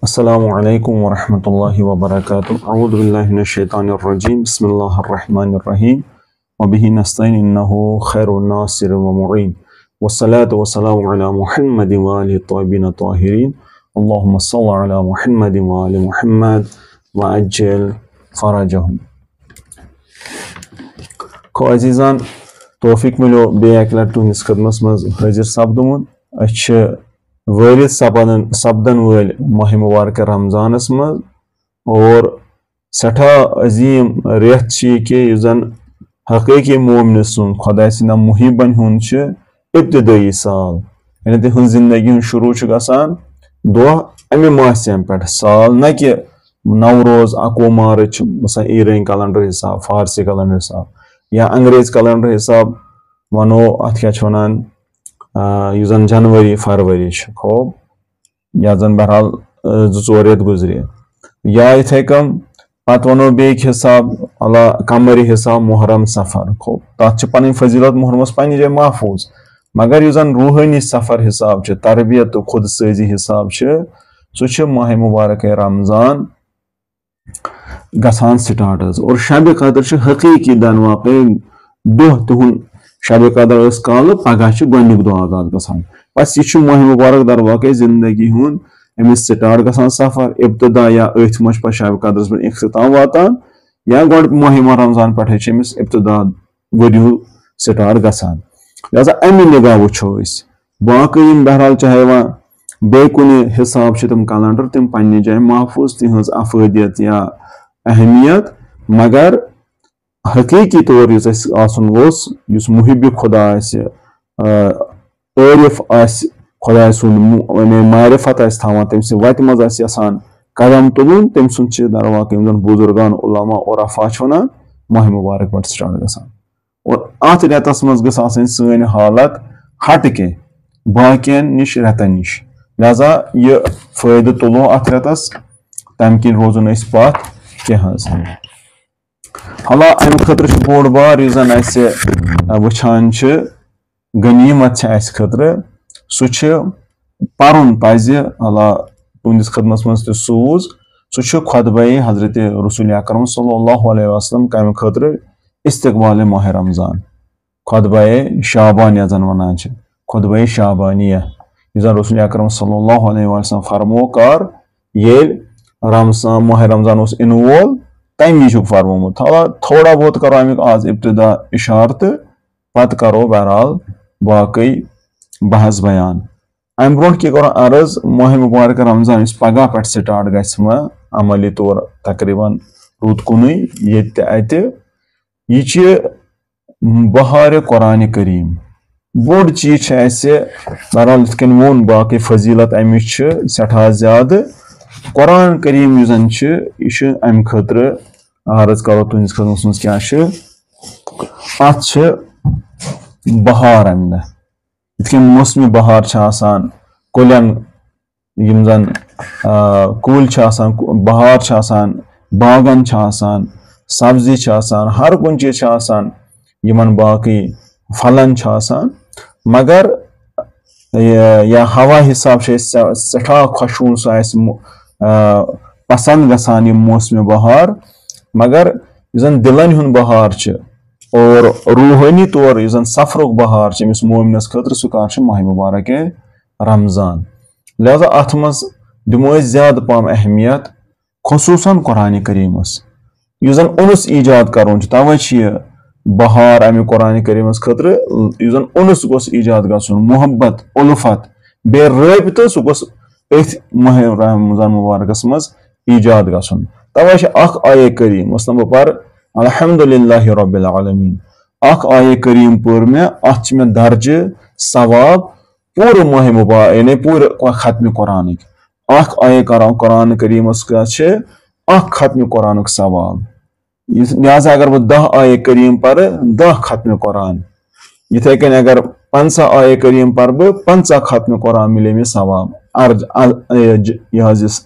अस्सलामु अलैकुम वरहमतुल्लाहि वबरकातुहू। अऊज़ु बिल्लाहि मिनश शैतानिर रजीम। बिस्मिल्लाहिर रहमानिर रहीम। व बिही नस्तईन इन्नहु खैरुन नासिर व मुईन। वस्सलातु वस्सलामु अला मुहम्मदिन व आलिहि त्वय्यबीन त्वाहिरीन। अल्लाहुम्मा सल्लि अला मुहम्मदिन व आलि मुहम्मद व अज्जिल फरजहुम। खो अजीज़ान, तौफीक मिलो बे एक लट तुहंदिस खिदमत मज हाजिर सपदुमुत। वारिद सपदन वल माह मुबारक रमजानस मज और सठा अजीम रेत कि जन हकीकी मोमिन सुन खुदा सिंद मुहिबन हुंद इब्तिदाई साल, यानी तिहंद जिंदगी शुरू गसान दो अमे माह पे साल, न कि नवरोज 21 मार्च मसा ईरानी कैलेंडर हिसाब, फारसी कैलेंडर हिसाब या अंग्रेज कैलेंडर हिसाब वनो अत क्या वनान जन जनवरी फरवरी खूब या जन बहरहाल 2-4 रेत गुजरे या इथे कम पत वनो बेक हिसाब अला कमरी हिसाब मुहर्रम सफर खूब तथ पन फजीलत मुहर्रमस पन्ने जाय महफूज, मगर यह जन रूहानी सफर हिसाब तरबियत तो खुद साजी हिसाब सह माह मुबारक रमजान गसान स्टार्ट और शब कदर हकीकी दन वाकई दह तुहद शब कदर कल पगह गोनिक दह आगाज गसान। बस यह माह मुबारक दर वाकई जिंदगी हुंद अमिस स्टार्ट गसान सफर इब्तदा या अथ मज पे शब कदरस पे इख्तिताम वातान या गो माह रमजान पे अमिस इब्तदा वरियु स्टार्ट गसान। लिहाजा अमे निगाह वो बाकी बहरहाल चाहे वह बे कुन हिसाब तम कैलेंडर तम पन्ने जाए महफूज तिहज अफादियत या अहमियत, मगर हकीकी तौर इस मुहिब खुदा आरिफ खुदा सुन मारिफत थावान तम वत मज कदम तुलन तम सुन दर वाकई बुजुर्गान उलमा और अफा वनान माह मुबारक पे स्टार्ट गसान। और अत रेतस मज गई सन हालत हट के बाकियन निश रेतन निश, लिहाजा यह फायदे तुलो अत रेतस तम किन रोजन पथ कह। हाला अम खतर बोड़ बार वुचान गनीमत खतर सह पर्न पज अल्लाह तुंदिस खदमत मज सूज सह खुतबा हजरत रसूल अकरम सल्लल्लाहु अलैहि वसल्लम कम खतर इस्तकबाल माह रमजान खुतबा शाबान या जन वनान खुतबा शाबानिया जन रसूल अकरम सल्लल्लाहु अलैहि वसल्लम फरमो कर ये माह रमजान इन वोल तमी फरमोमुत। थोड़ा बहुत करो अमिक आज इब्तदा इशार तो पत करो बहरहाल बाकी बहस बयान। अम ब्रो करो अर्ज माह मुबारक रमजान पगह पे स्टार्ट ग अमली तौर तकरीबन रुत कुन यह बहार कुरान करीम बोड़ चीज बहरहाल इत वोन बाकी फजीलत अमिच सठा ज्यादा कुरान करीम जन यह अम खतर अर्ज करो तुंदिस खदमत मज क्या अत बहार अमद इत मौसमी बहार कुलन जन कुल बहार बागन सब्जी हर कुन चीज यमन बाकी फलन मगर या हवा हिसाब से सठा खुशून पसंद गसान मौसम बहार, मगर जन दिलन हुन बहार और रूहानी तौर जन सफर बहार अमिस मोमिनस खतर सह माह मुबारक रमजान। लिहाजा अत मज दिमो ज्यादा पहम अहमियत खुसूसन कुरान करीमस जन उनुस ईजाद करोन तवे बहार अमे कुरान करीमस खतर जन उनुस गोस ईजाद गसन मोहब्बत उल्फत बे रबित सह गोस अथ माह रमजान मुबारकस मज ईजाद गसन। तवे आय करीम मसलन बह पर अल्हम्दुलिल्लाहि रब्बिल आलमीन आय करीम पर मे अत मे दर्ज सवाब पूरे माह मुबारक यानी पूरे खत्म कुरान आय कुरान करीमस खत्म कुरान सवाब। लिहाजा अगर बह 10 आय करीम पर 10 खत्म कुरान, इथे कन अगर 50 आय करीम पर बह 50 खत्म कुरान मिले मे सवाब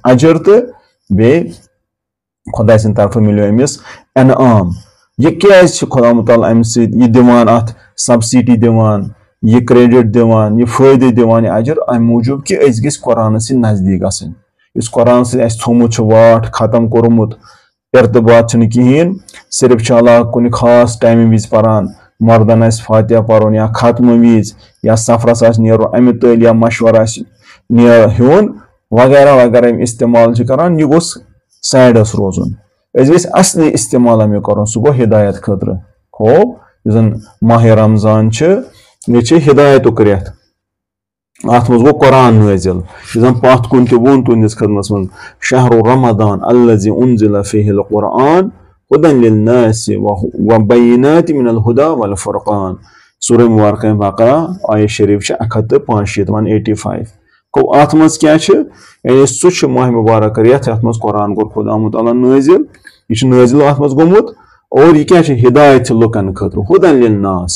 अजर तो बे खुदा सिंद तरफ मिलो अमिस इनाम। यह क्या खुदा मुताला अम दिवान अत सब्सिडी दिवान यह क्रेडिट दिवान यह फायदे दिवान अजर अम मूजूब कि कुरान नजदीक गसन इस कुरान से थोमुत वाट खत्म कोर्मुत इर्तबात कहें सिर्फ अल्लाह कुन खास टाइम विज पारान मर्दन फातिहा पढ़न या खत्म विज या सफरस नीर अमि तल या मशवर हेन वगैरह वगैरह इस्तेमाल करान यह गोस साइडस रोजन असली इस्तेमाल अमु कर सह गो हिदायत खतर खूब जन माह रमजान यह हिदायतुक रेत अत मज गो कुरान नाजिल जन पत कुन तोन तुंदिस खदमस मज शहरु रमदान अल्लज़ी उन्ज़िला फ़ीहिल कुरआन हुदन लिन्नासि व बय्यिनाति मिनल हुदा वल फुरक़ान सूरह मुबारक बकरा आयत शरीफ 185 को अत मज क्या यानी सह माह मुबारक रेत अत मज कुरान गोर खुदा मुतआला नाजिल यह नाजिल अत मज गोमुत और यह क्या हिदायत लुकन खतर हुदन लिन्नास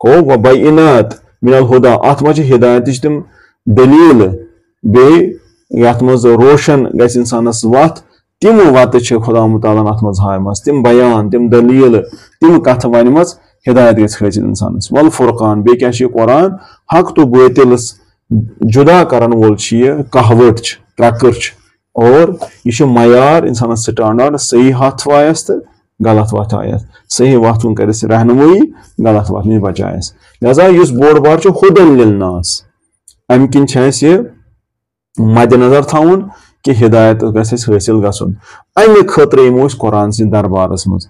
को व बय्यिनात मिनल हुदा अत मज हिदायत तम दलील बे यत मज रोशन गस इंसानस वत तिम वत खुदा मुतआला अत मज हायमस तिम बयान तिम दलील तिम कथ वन हिदायत गस हासिल इंसानस वल फुरकान बे क्या कुरान हक तो बातिलस जुदा करन वोल कहवट त्रकर और यह मयार इंसान स्टैंडर्ड सही हथ वायस तो गलत वत आयस सही वत कर रहनुमाई गलत वत नश बचायस लिहाजा इस बोड़ बार हुदन लिन्नास अम किन मद्देनजर थवन कि हिदायत गस हासिल गसन अमि खतर यमो कुरान स दरबारस मज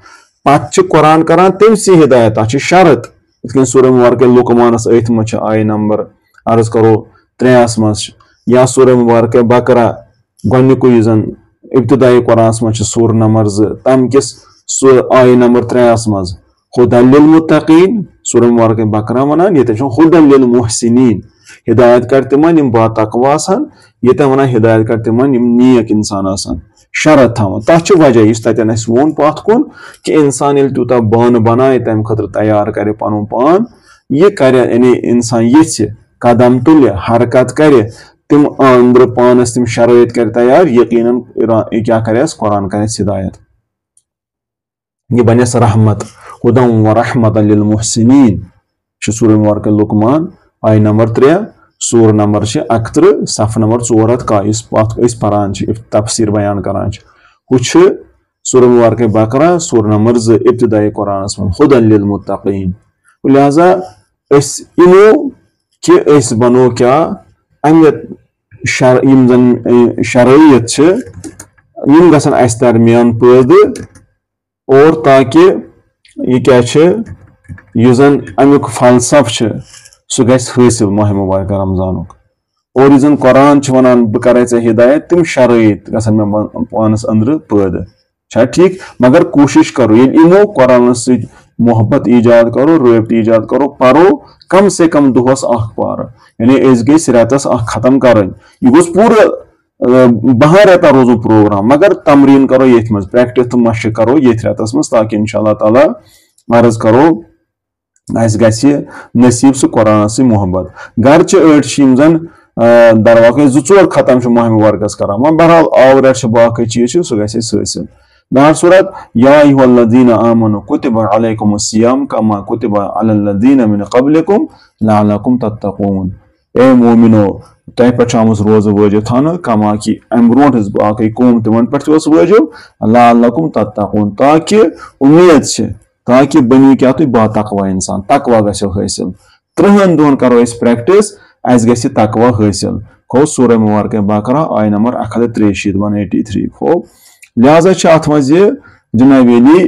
पे कुरान करान तमसी हिदायत अत शरत इत सूरह मुबारक लुकमानस अथ मज आय नंबर अर्ज करो 3 मज या सूरह मुबारक बकरा गोनिक जन इब्तदाई कुरान मज सूर नंबर 2 तम किस आय नंबर 3 मज हुदन लिल मुत्तकीन सूरह मुबारक बकरा वनान ये हुदन लिल मुहसिनीन हिदायत कर तिमन यम बातकवा आसान ये वनान हिदायत कर तिमन यम नेक इंसान आसान शरत थवन तथ वजह इस तन वोन पत कुन कि इंसान ये तूता बान बनाए तम खतर तैयार करे पनुन पान यह कर यानी इंसान ये कदम तुल हरकत करे तिम अंदर पानस तिम शराइत कर तैयार यकीनन क्या करे कुरान करे हिदायत यह बनस रहमत हुदन व रहमतन लिल मुहसिनीन सूरह मुबारक लुकमान आय नंबर 3 सूर नंबर 71 सफ नंबर 400 इस पान तफसीर बयान करान हुछ सूरह मुबारक बकरा सूर नंबर 2 इब्तदाई कुरान मज हुदन लिल मुत्तकीन लिहाजा इमो कि बनो क्या अमि शराइत गसन अस दरमियान पैद और ताकि यह क्या यह जन अमुक फलसफ सह गस हासिल माह मुबारक रमजान और यह कुरान वनान बह कर हिदायत तिम शराइत गसन मे पानस अंदर पैद ठीक मगर कोशिश करो ये इमो कुरान से मोहब्बत ईजाद करो रबत ईजाद करो परो कम से कम दोहस पार यानी गस रेतस खत्म कर यह गोस पूरा 12 रेता रोजू प्रोग्राम मगर तमरीन करो ये मज प्रैक्टिस तो मश करो ये रेतस मज ताकि इंशाअल्लाह ताला अर्ज करो अस गस नसीब सह कुरान से मोहब्बत गरचे अड़ जन दरवाक़े 2-4 खत्म माह मुबारकस कर बहरहाल आवरेट बाकी चीज सह गस हासिल बहर सूरत या अय्युहल्लज़ीना आमनु कुतिबा अलैकुमुस्सियाम कमा कुतिबा अलल्लज़ीना मिन क़ब्लिकुम लअल्लकुम तत्तक़ून ए मोमिनो तह पे रोज वाजिब थाना कमा कि अम ब्रोट बाकी कौम तिमन पे वाजिब लअल्लकुम तत्तक़ून ताकि उम्मीद ताकि बनी क्या तुम बातकवा इंसान तकवा गो हासिल 3 दोन करो प्रैक्टिस अस गस तकवा हासिल खो सूरह मुबारक बकरा आय नंबर 183 खो लिहाजा अत मज जनाब अली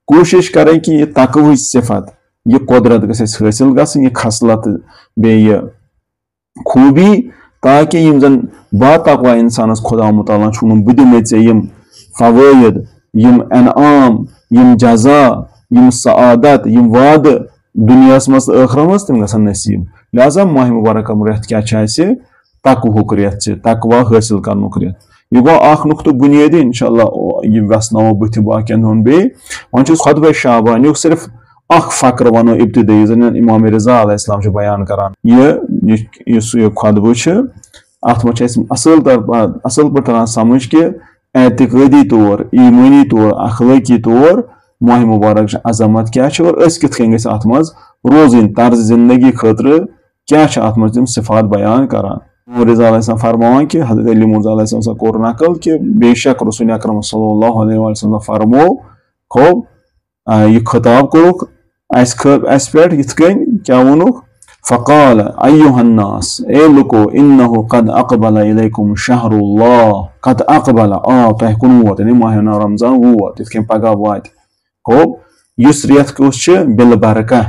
कोशिश करें कि यह तकव सिफत यह कुदरत गस हासिल गई खसलत बे खूबी ताकि यम जन बातकवा इंसानस खुदा मुतआला बुद दिम फवायद यम अनआम यम जजा यम सआदत यम वाद दुनिया मज आखिर मज तम गसन नसीब लिहाजा माह मुबारक रेत क्या तकवुक रेत तकवा हासिल करनुक रेत यह गो अख नुक्तु बुनियादी इंशाअल्लाह यह वसनो बुथ बाकियन हुन बे वन खुतबा शाबान सिर्फ अख फक्र वनो इब्तिदाई जन इमाम रज़ा अलैहिस्सलाम बयान करान यह खुतबा अत मज असल पे समझ कि एतिकादी तौर ईमानी तौर अखलाकी तौर माह मुबारक अजमत क्या और कित अत मज रोजन तर्ज जिंदगी खतर क्या अत मज सिफात बयान करान। रिज़ा फरमान कि हज़रत अली मुर्ज़ा कोर नकल कि बेशक रसूल अकरम सल्लल्लाहु अलैहि वसल्लम फरमो खूब यह खिताब कोरुक अस पे यथ कन क्या वोनुक फ़क़ाल अय्युहन्नास ए लुको इन्नहु क़द अक़बल इलैकुम शहरुल्लाह क़द अक़बल तह कुन वोत यानी माह रमज़ान वोत यथ कन पगह वात खूब युस रेत कुस बिल बरका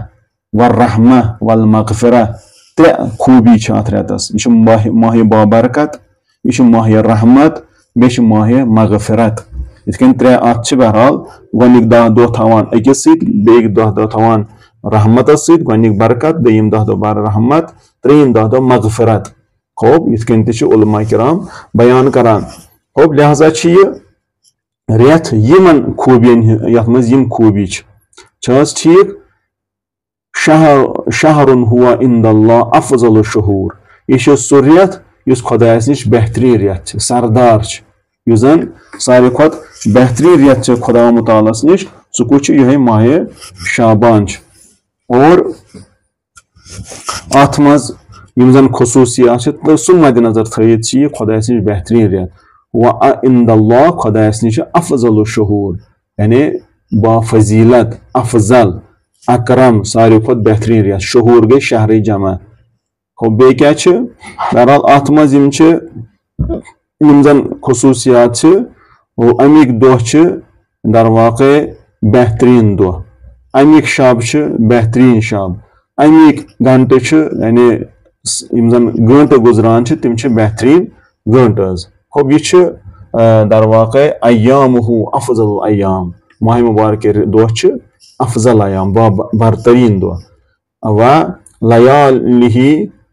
वर रहमा वल मग़फ़िरा त्रे खूबी अत रेतस यह माह बाबरकत यह माह रहमत बे माह मग़फ़िरत यथ कन त्रे अत बहरहाल गोनिक 10 दो थवान अकिस सत बेक 10 दो थवान रहमत सत गोनिक बरकत दोयिम 10 दो बार रहमत त्रेयिम 10 दो मग़फ़िरत खूब यथ कन त उलमा किराम बयान करान खूब लिहाजा यह रेत यमन खूबियन यथ मज यम खूबी ठीक शहरुन हुआ इंदल्लाह अफ़ज़लु शुहूर यह सह रेत युस खुदायस निश बेहतरीन रेत सरदार युस जन सारे खुद बेहतरीन रेत खुदा मुतालस निश सह कुछ यह माह शाबान और अत मज यम जन खसूसियात तो सह मद्देनजर थयित यह खुदायस निश बेहतरीन रेत व इंदल्लाह खुदायस निश अफ़ज़लु शुहूर यानी बाफजीलत अफजल अकरम सारे खुद बेहतरीन रेत शहूर गई शहर जमा हो बे क्या बहरहाल अत मज यम जन खसूसियात अमिक दोह दर वाक़े बेहतरीन दोह अमिक शब बेहतरीन शब अमिक घंटे यानी यम जन घंटे गुजरान तिम बेहतरीन घंटे हो यह दर वाक़े अय्यामुहु अफ़ज़ल अय्याम माह मुबारक दोह अफ़ज़ल अय्याम बरतरीन दोह व लयालिही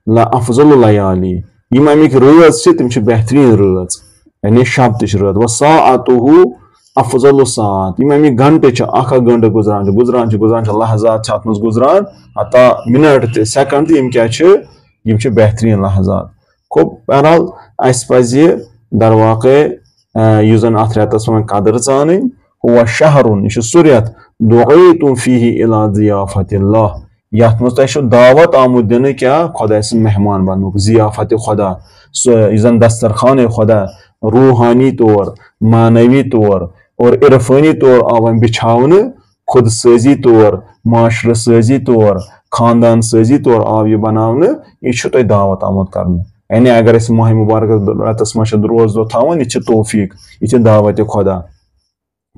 ला अफ़ज़ल लयाली यम अमिक रज तिम बेहतरीन रज यानी शब तज व साअतुहु अफ़ज़ल साअत यम अमिक घंटे अख घंटे गुजरान लहज़ात अत मज गुजरान अता मिनट सेकंड यम क्या यम बेहतरीन लहज़ात खूब बहरहाल अस पज़ दर वाक़े युस जन अत रेतस वन कदर जान हुआ शहरुन यह सह रेत दुईतुम फीही इला ज़ियाफ़तिल्लाह यथ मज तह दावत आमुत दिन क्या खुदा मेहमान बनुक ज़ियाफ़त खुदा यह जन दस्तरखान खुदा रूहानी तौर मानवी तौर और इरफानी तौर आव बिछावन खुद साजी तौर माशर साजी तौर खानदान साजी तौर आव यह बनावन यह तुह दावत आमुत कर यानी अगर माह मुबारक रतस मज रोज दो थवान यह तौफीक यह दावत खुदा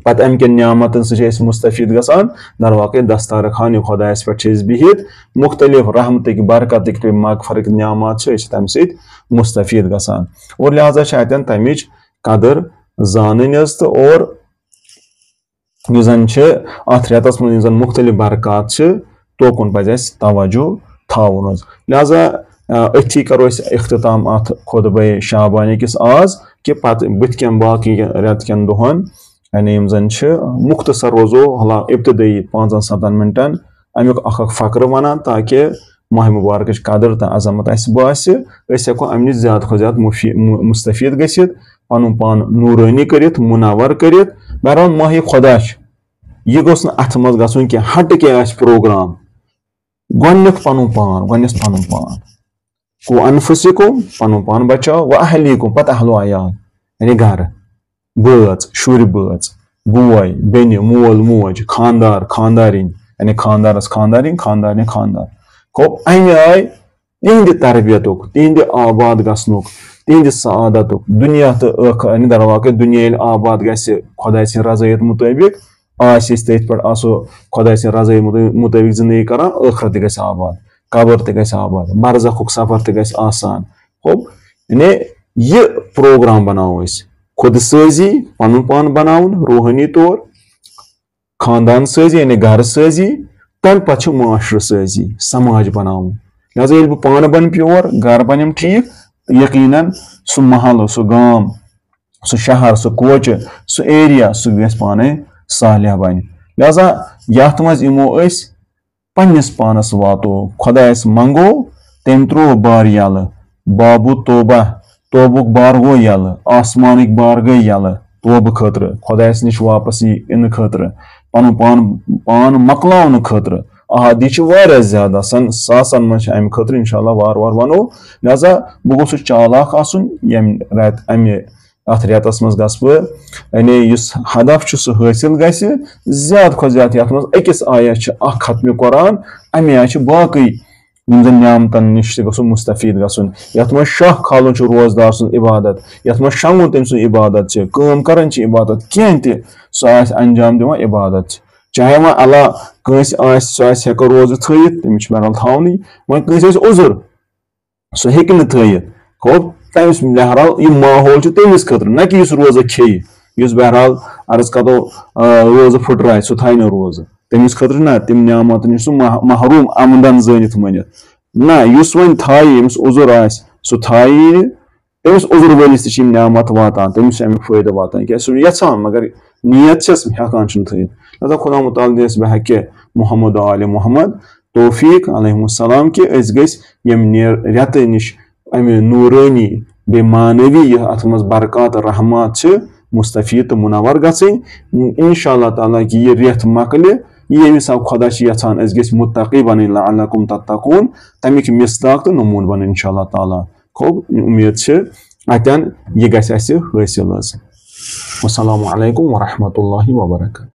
पत अम कन नियामतन सह मुस्तफीद गसान दर वाक़े दस्तार खान खुदायस पे बिहित मुख्तलिफ रहमत बरकत मगफरत नियामत तम सत मुस्तफीद गसान और लिहाजा अतन तमिच कदर जान तो और अत रेतस मज मुख्तलिफ बरकत तोकुन पज़ तवज्जो थावन लिहाजा अथी करो इख्तिताम अत खुतबे शाबानी किस आज कि पत बुथ कन बाकी रेत कन दोहन यानी यम जन मुख्तसर रोजो हला इब्तदाई 5-7 मिनटन अमुक अख फ़क्र वनान ताकि माह मुबारक कदर तो अजमत बास हेको अम नश ज़्यादा खो ज़्यादा मुस्तफीद गसित पन पान नूरानी करित मुनवर करित बहरहाल माह खुदा यह गोस न अथ मज गसुन कि हट के प्रोग्राम गोनिक पन पान को अनफुसिकुम पन पान बचाओ व अहलीकुम पत अहलो अयाल यानी घर बच शुर बच बोय बेन मोल मोज खानदार खानदारिन यानी खानदारस खानदारिन खानदार खानदार खूब अमे आय तिहद तरबियतुक तिहद आबाद गसनुक तिहद सआदतुक दुनिया तो यानी दर वाक़े दुनिया आबाद गि खुदा रज़ायत मुताबिक तथ पे आसो खुदा रज़ायत मुताबिक जिंदगी करान आखरत तह गि आबाद कबर तह गि आबाद बरज़खुक सफर तह गि आसान खूब यानी यह प्रोग्राम बनाओ खुद साजी पन पान बनावन रूहानी तौर खानदान साजी यानी घर साजी तम पे माशर साजी समाज बनावन लिहाजा ये बह पान बन प्योर घर बनम ठीक यकीनन सह महल सह गाम सह शहर सह कोच सह एरिया सह गि पाने सालिह बन लिहाजा यथ मज यमो पन्निस पानस वातो खुदायस मंगो तम त्रो बार यल बाबू तोबा तोबुक बार गो यल आसमानिक बार गई यल तोब खतर खुदायस निश वापस इन खतर पन पान मकलावन खतर अहादी ज्यादा सासन मज अमे खतर इंशाल्लाह वार वार वनो लिहाजा बह गोस चालाक आसुन रेत अमे अत रेतस मज गस यानी हदफ सह हासिल गस ज्यादा खो ज्यादा ये मज अकिस आयत खत्म कुरान अमे आय बाकी नियामतन नश गो मुस्तफीद गसन यथ मज शाह खालन रोजदार सुन इबादत यथ मज शंगुन तम सुन इबादत काम करान इबादत कह सह अंजाम दिवान इबादत चाहे वह अल्लाह कस हेको रोज थत तमिस बहरहाल थावनी वह कस उजुर सह हे थत खूब तमिस बहरहाल यह माहौल तमिस खतर न कि रोज खे बहरहाल अर्ज करो रोज फुटराय सह थाय न रोज तमिस खतर ना तम नियामत नश महरूम आमदन जनित मन ना वन थाय यमिस उजुर सह थाय तमिस उजुर वलिस तम नियामत वातान तमिस अमिक फायदा वातान क्या सह यछान मगर नीयत छस हेकान थत लिहाजा खुदा मुताल दिस बह के मोहम्मद आले मोहम्मद तौफीक अलैहिस्सलाम कि अस गस यम रेत नश अमे नूरानी बे मानवी अत मज बरकत रहमत मुस्तफीद तो मुनवर गई इंशाअल्लाह ताला कि यह रेत मकल ये सब खुदा यछान अस गस मुत्तकी बन लअल्लकुम तत्तकून तमिक मिसदाक तो नमून बन इंशाअल्लाह ताला खूब उम्मीद अतन यह गस हासिल अस्सलामु अलैकुम व रहमतुल्लाहि व बरकातहू।